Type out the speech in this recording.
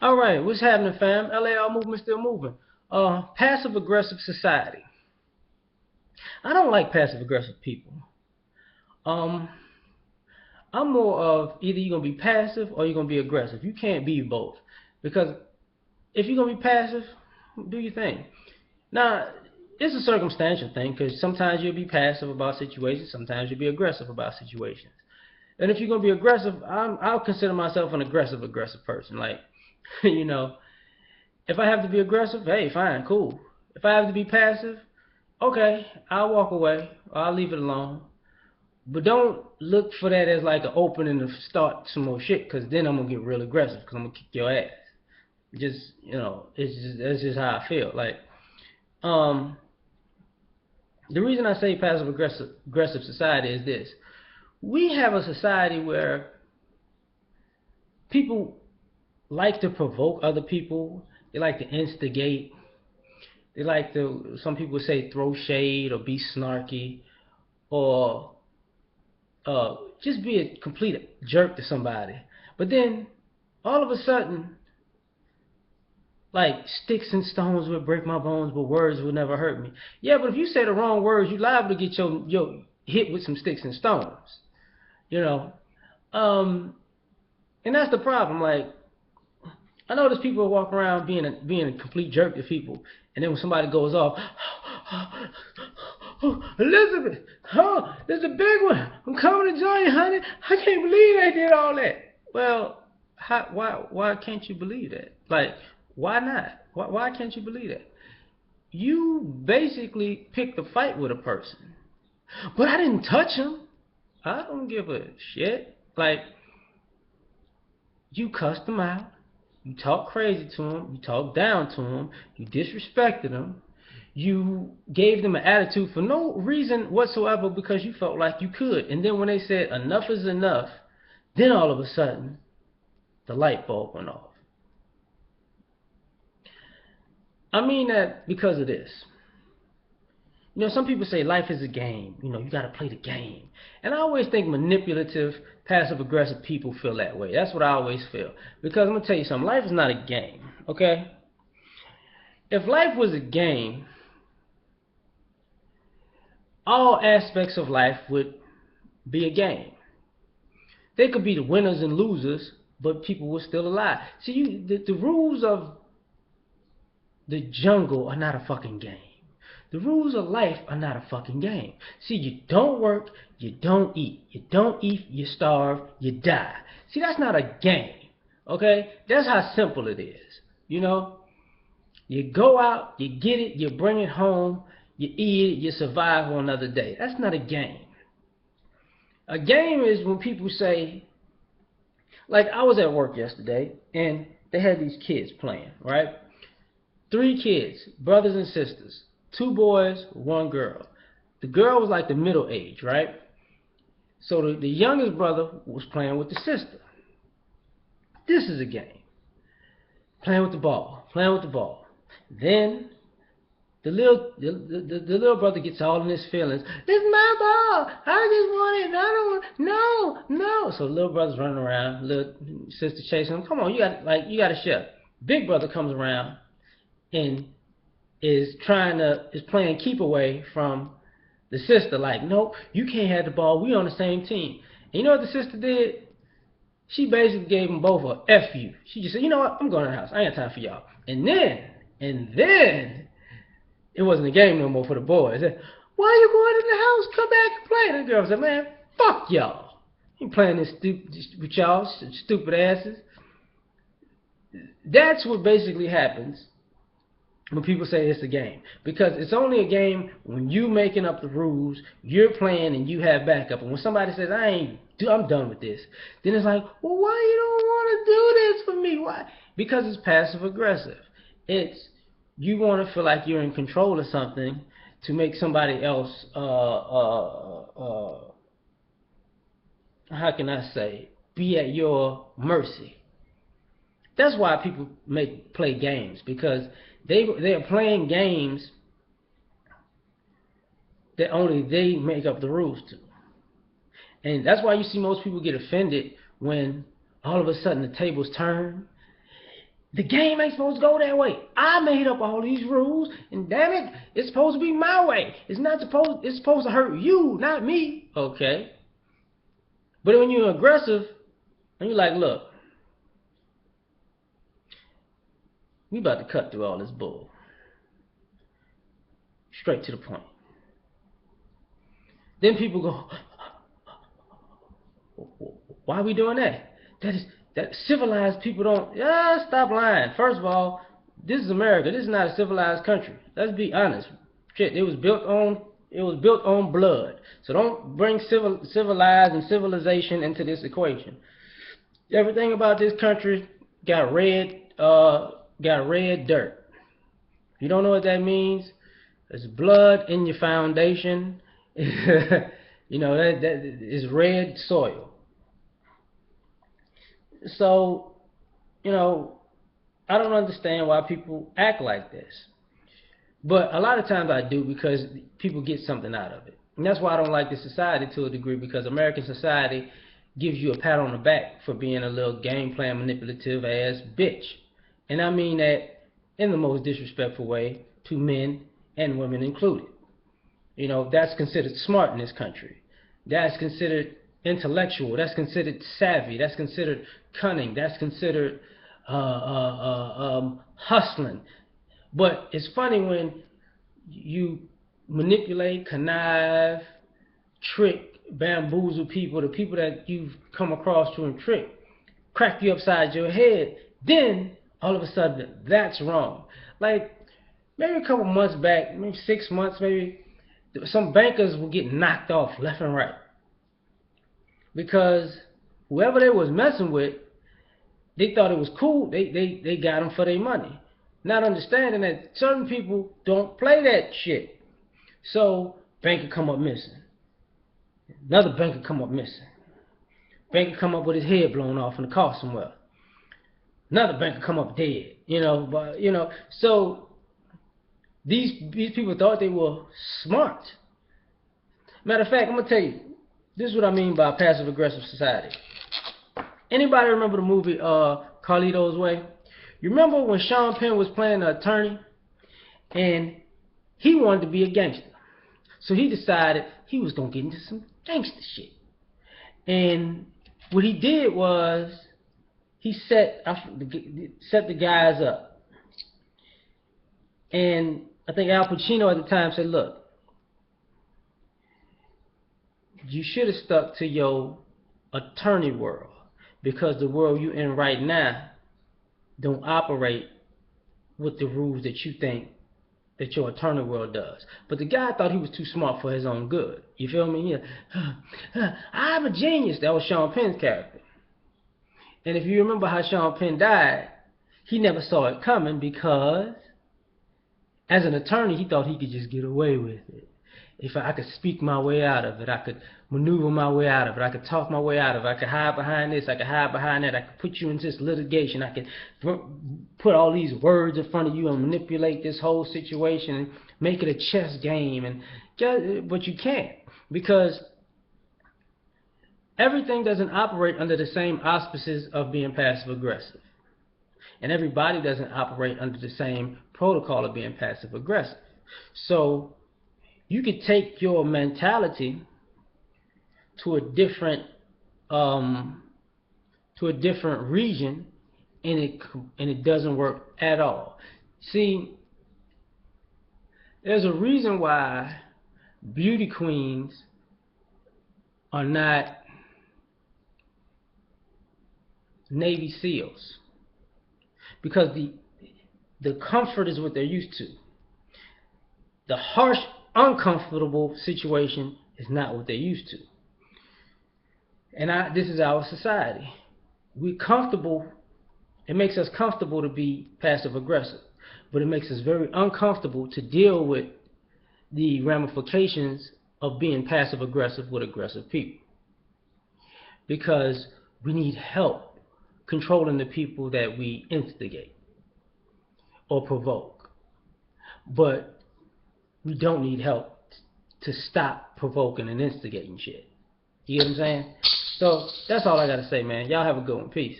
All right, what's happening, fam? L.A.R movement still moving. Passive aggressive society. I don't like passive aggressive people. Um, I'm more of either you're gonna be passive or you're gonna be aggressive. You can't be both because if you're gonna be passive, do your thing. Now, it's a circumstantial thing because sometimes you'll be passive about situations, sometimes you'll be aggressive about situations. And if you're gonna be aggressive, I'll consider myself an aggressive person. Like, you know, if I have to be aggressive, hey, fine, cool. If I have to be passive, okay, I'll walk away. Or I'll leave it alone. But don't look for that as like an opening to start some more shit, because then I'm gonna get real aggressive, because I'm gonna kick your ass. Just it's just that's just how I feel. Like, um, the reason I say passive aggressive society is this: we have a society where people like to provoke other people. They like to instigate. They like to. Some people say throw shade or be snarky or just be a complete jerk to somebody. But then all of a sudden, like sticks and stones would break my bones, but words would never hurt me. Yeah, but if you say the wrong words, you liable to get your hit with some sticks and stones. You know, um, and that's the problem. Like, I know there's people who walk around being a complete jerk to people, and then when somebody goes off, Elizabeth, oh, this is a big one. I'm coming to join you, honey. I can't believe they did all that. Well, why can't you believe that? Like, why not? Why can't you believe that? You basically picked a fight with a person, but I didn't touch him. I don't give a shit. Like, you cussed him out. You talked crazy to him. You talked down to him. You disrespected him. You gave them an attitude for no reason whatsoever because you felt like you could. And then when they said enough is enough, then all of a sudden the light bulb went off. I mean that because of this. Some people say life is a game. You got to play the game. And I always think manipulative, passive aggressive people feel that way. That's what I always feel. Because I'm going to tell you something. Life is not a game, okay? If life was a game, all aspects of life would be a game. They could be the winners and losers, but people were still alive. See, the rules of the jungle are not a fucking game. The rules of life are not a fucking game. See, you don't work, you don't eat. You don't eat, you starve, you die. See, that's not a game. Okay? That's how simple it is. You know? You go out, you get it, you bring it home, you eat it, you survive on another day. That's not a game. A game is when people say, like, I was at work yesterday and they had these kids playing, right? Three kids, brothers and sisters, two boys, one girl. The girl was like the middle age, right? So the youngest brother was playing with the sister. This is a game. Playing with the ball, playing with the ball. Then the little brother gets all in his feelings. This is my ball. I just want it. I don't want. No. So the little brother's running around. Little sister chasing him. Come on, you got to share. Big brother comes around and is playing keep away from the sister. Like, nope, you can't have the ball. We on the same team. And you know what the sister did? She basically gave them both a F you. She just said, you know what? I'm going to the house. I ain't got time for y'all. And then it wasn't a game no more for the boys. Why are you going in the house? Come back and play. The girl said, man, fuck y'all. You playing this stupid with y'all stupid asses. That's what basically happens when people say it's a game. Because it's only a game when you making up the rules, you're playing and you have backup. And when somebody says, I'm done with this, then it's like, well, why you don't want to do this for me? Why? Because it's passive aggressive. It's you want to feel like you're in control of something to make somebody else how can I say, be at your mercy. That's why people play games, because they're playing games that only they make up the rules to. And that's why you see most people get offended when all of a sudden the tables turn The game ain't supposed to go that way. I made up all these rules, and damn it, it's supposed to be my way. It's supposed to hurt you, not me. Okay. But when you're aggressive, and you're like, look, we about to cut through all this bull. Straight to the point. Then people go, why are we doing that? That civilized people don't. Yeah, stop lying. First of all, this is America. This is not a civilized country. Let's be honest. Shit, it was built on blood. So don't bring civilized and civilization into this equation. Everything about this country got red dirt. If you don't know what that means, there's blood in your foundation. You know that is red soil. So, you know, I don't understand why people act like this. But a lot of times I do, because people get something out of it. And that's why I don't like this society to a degree, because American society gives you a pat on the back for being a little game plan manipulative ass bitch. And I mean that in the most disrespectful way to men and women included. You know, that's considered smart in this country. That's considered intellectual. That's considered savvy. That's considered cunning. That's considered hustling. But it's funny when you manipulate, connive, trick, bamboozle people, the people that you've come across to and trick, crack you upside your head, then all of a sudden that's wrong. Like maybe a couple months back, maybe 6 months, maybe some bankers were getting knocked off left and right because whoever they was messing with, they thought it was cool. They got them for their money, not understanding that certain people don't play that shit. So banker come up missing, another banker come up missing, banker come up with his head blown off in the car somewhere, another banker come up dead. So these people thought they were smart. Matter of fact, I'm gonna tell you, this is what I mean by passive aggressive society. Anybody remember the movie Carlito's Way? You remember when Sean Penn was playing an attorney and he wanted to be a gangster, so he decided he was gonna get into some gangster shit. And what he did was he set the guys up. And I think Al Pacino at the time said, look, you should have stuck to your attorney world, because the world you're in right now don't operate with the rules that you think that your attorney world does. But the guy thought he was too smart for his own good. You feel me? Yeah. I'm a genius. That was Sean Penn's character. And if you remember how Sean Penn died, he never saw it coming, because as an attorney, he thought he could just get away with it. If I could speak my way out of it, I could maneuver my way out of it, I could talk my way out of it, I could hide behind this, I could hide behind that, I could put you into this litigation, I could put all these words in front of you and manipulate this whole situation and make it a chess game. But you can't, because everything doesn't operate under the same auspices of being passive aggressive. And everybody doesn't operate under the same protocol of being passive aggressive. So you could take your mentality to a different region, and it doesn't work at all. See, there's a reason why beauty queens are not Navy SEALs, because the comfort is what they're used to. The harsh, uncomfortable situation is not what they're used to. And this is our society. We're comfortable. It makes us comfortable to be passive aggressive, but it makes us very uncomfortable to deal with the ramifications of being passive aggressive with aggressive people, because we need help controlling the people that we instigate or provoke, but we don't need help to stop provoking and instigating shit. You get what I'm saying? So that's all I gotta say, man. Y'all have a good one. Peace.